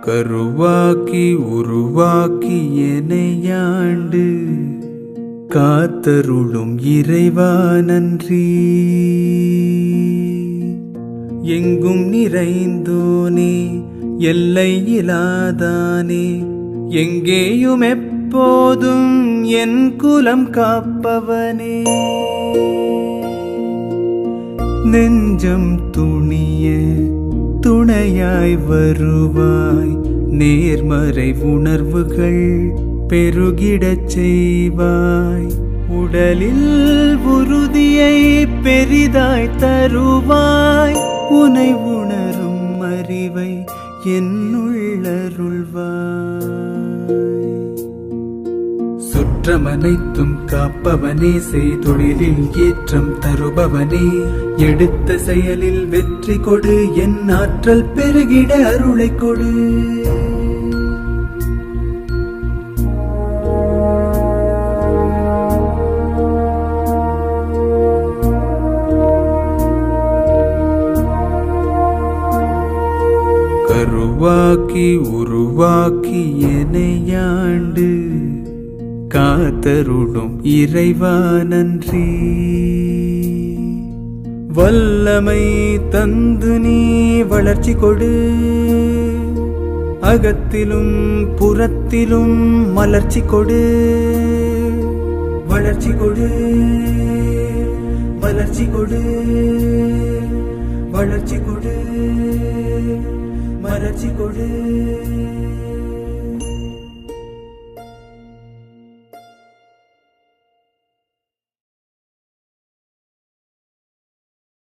கருவாக்கி உருவாக்கி எனையாண்டு காத்தருளும் இறைவா நன்றி. எங்கும் நிறைந்தோனே எல்லை இலாதானே, எங்கேயும் எப்போதும் என் குலம் காப்பவனே. நெஞ்சம் துணிய துணையாய் வருவாய், நேர்மறை உணர்வுகள் பெருகிடச் செய்வாய். உடலில் உறுதியை பெரிதாய் தருவாய், உனை உணரும் அறிவை என்னுள்ளருள்வாய். சுற்றமனைத்தும் காப்பவனே, செய்தொழிலில் ஏற்றம் தருபவனே, எடுத்த செயலில் வெற்றி கொடு, என் ஆற்றல் பெருகிட அருளை கொடு. கருவாக்கி உருவாக்கி எனையாண்டு காத்தருளும் இறைவா நன்றி. வல்லமை தந்து நீ வளர்ச்சி கொடு, அகத்திலும் புறத்திலும் மலர்ச்சி கொடு. வளர்ச்சி கொடு, மலர்ச்சி கொடு, வளர்ச்சி கொடு, மலர்ச்சி கொடு.